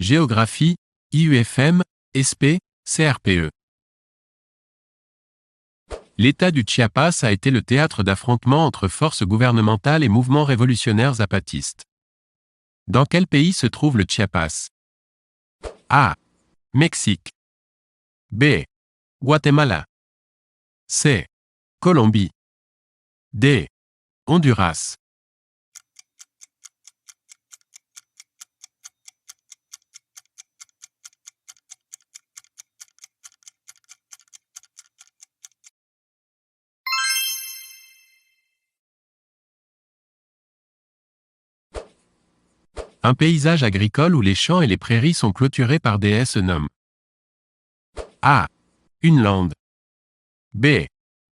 Géographie, IUFM, SP, CRPE. L'État du Chiapas a été le théâtre d'affrontements entre forces gouvernementales et mouvements révolutionnaires zapatistes. Dans quel pays se trouve le Chiapas? A. Mexique. B. Guatemala. C. Colombie. D. Honduras. Un paysage agricole où les champs et les prairies sont clôturés par des haies se nomme A. Une lande. B.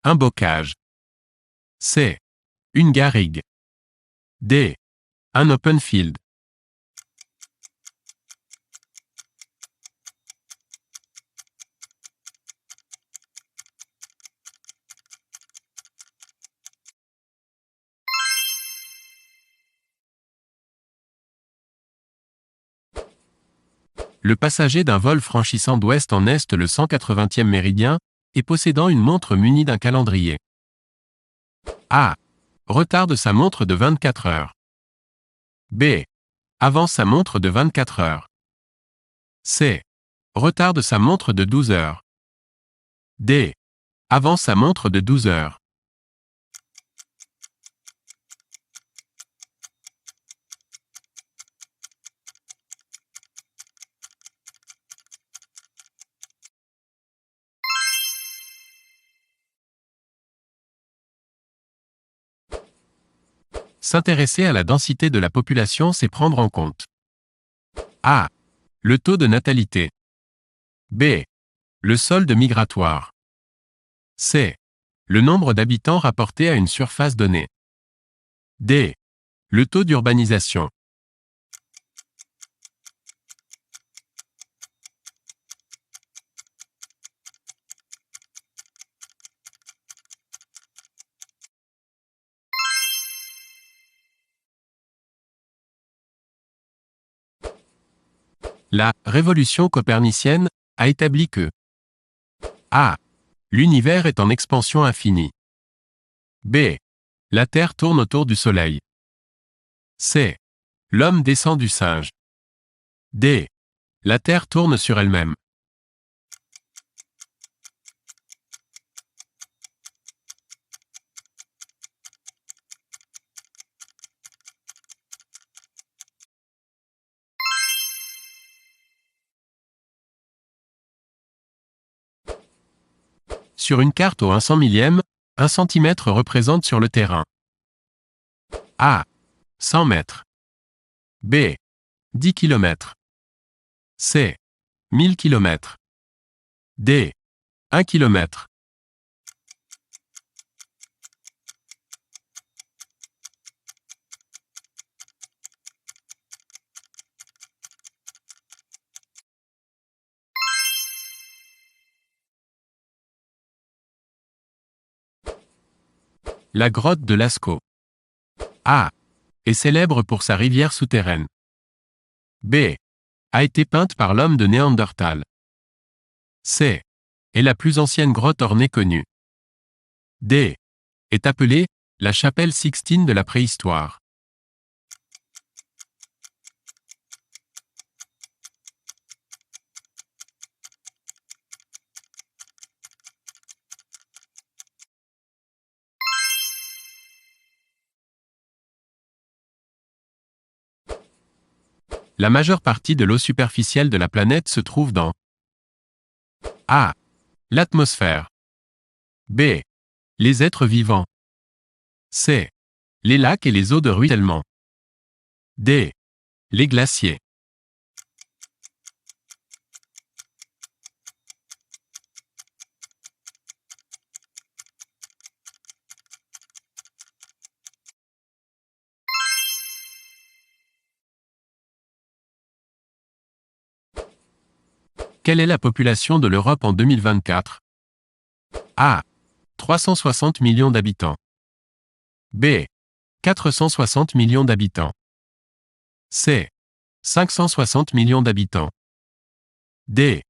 Un bocage. C. Une garrigue. D. Un open field. Le passager d'un vol franchissant d'ouest en est le 180e méridien, et possédant une montre munie d'un calendrier. A. Retard de sa montre de 24 heures. B. Avance sa montre de 24 heures. C. Retard de sa montre de 12 heures. D. Avance sa montre de 12 heures. S'intéresser à la densité de la population, c'est prendre en compte A. Le taux de natalité. B. Le solde migratoire. C. Le nombre d'habitants rapporté à une surface donnée. D. Le taux d'urbanisation. La révolution copernicienne a établi que A. L'univers est en expansion infinie. B. La Terre tourne autour du Soleil. C. L'homme descend du singe. D. La Terre tourne sur elle-même. Sur une carte au 100 millième, 1 centimètre représente sur le terrain A. 100 mètres. B. 10 km. C. 1000 km. D. 1 km. La grotte de Lascaux. A. Est célèbre pour sa rivière souterraine. B. A été peinte par l'homme de Néandertal. C. Est la plus ancienne grotte ornée connue. D. Est appelée la chapelle Sixtine de la préhistoire. La majeure partie de l'eau superficielle de la planète se trouve dans A. L'atmosphère. B. Les êtres vivants. C. Les lacs et les eaux de ruissellement. D. Les glaciers. Quelle est la population de l'Europe en 2024? A. 360 millions d'habitants. B. 460 millions d'habitants. C. 560 millions d'habitants. D.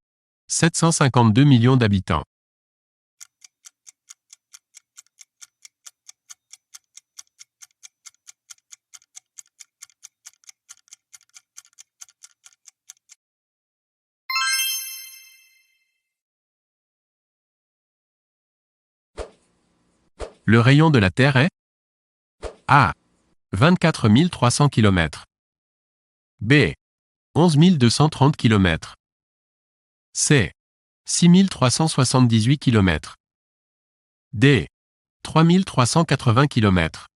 752 millions d'habitants. Le rayon de la Terre est A. 24 300 km. B. 11 230 km. C. 6 378 km. D. 3 380 km.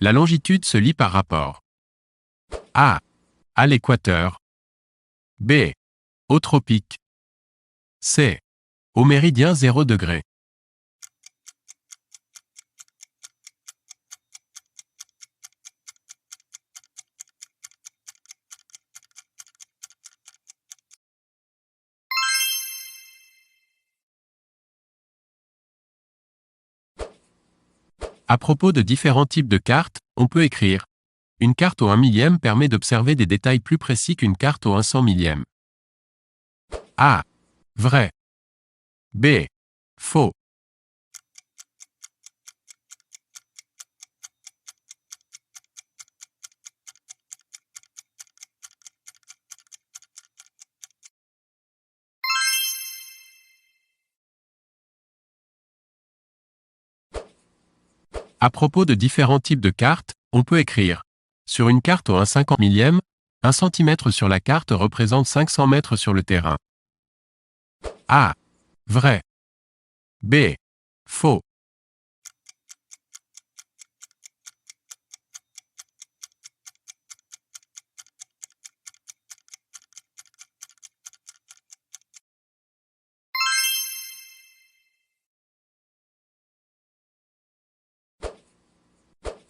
La longitude se lit par rapport. A. À l'équateur. B. Au tropique. C. Au méridien 0 degré. À propos de différents types de cartes, on peut écrire: une carte au 1 millième permet d'observer des détails plus précis qu'une carte au 100 millième. A. Vrai. B. Faux. À propos de différents types de cartes, on peut écrire: sur une carte au 1/50 millième, 1 cm sur la carte représente 500 mètres sur le terrain. A. Vrai. B. Faux.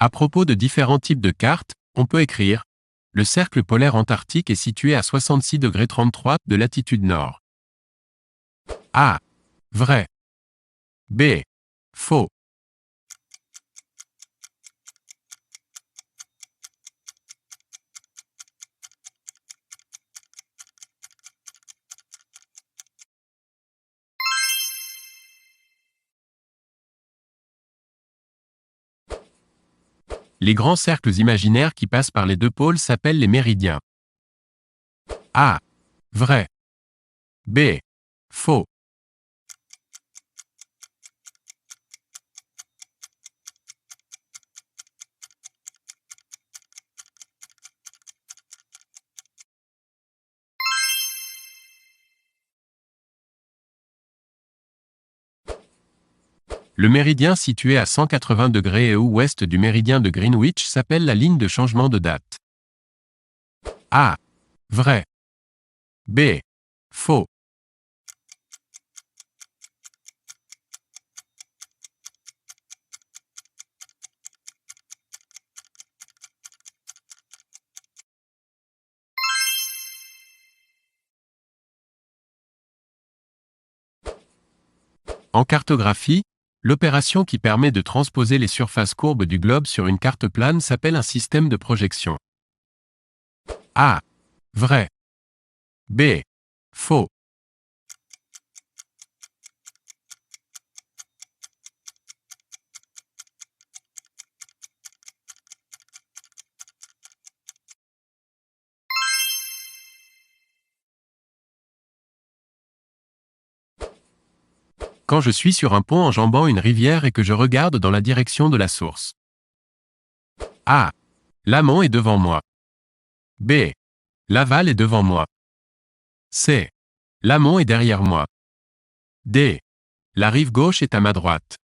À propos de différents types de cartes, on peut écrire: le cercle polaire antarctique est situé à 66,33° de latitude nord. A. Vrai. B. Faux. Les grands cercles imaginaires qui passent par les deux pôles s'appellent les méridiens. A. Vrai. B. Faux. Le méridien situé à 180 degrés et au ouest du méridien de Greenwich s'appelle la ligne de changement de date. A. Vrai. B. Faux. En cartographie, l'opération qui permet de transposer les surfaces courbes du globe sur une carte plane s'appelle un système de projection. A. Vrai. B. Faux. Quand je suis sur un pont enjambant une rivière et que je regarde dans la direction de la source. A. L'amont est devant moi. B. L'aval est devant moi. C. L'amont est derrière moi. D. La rive gauche est à ma droite.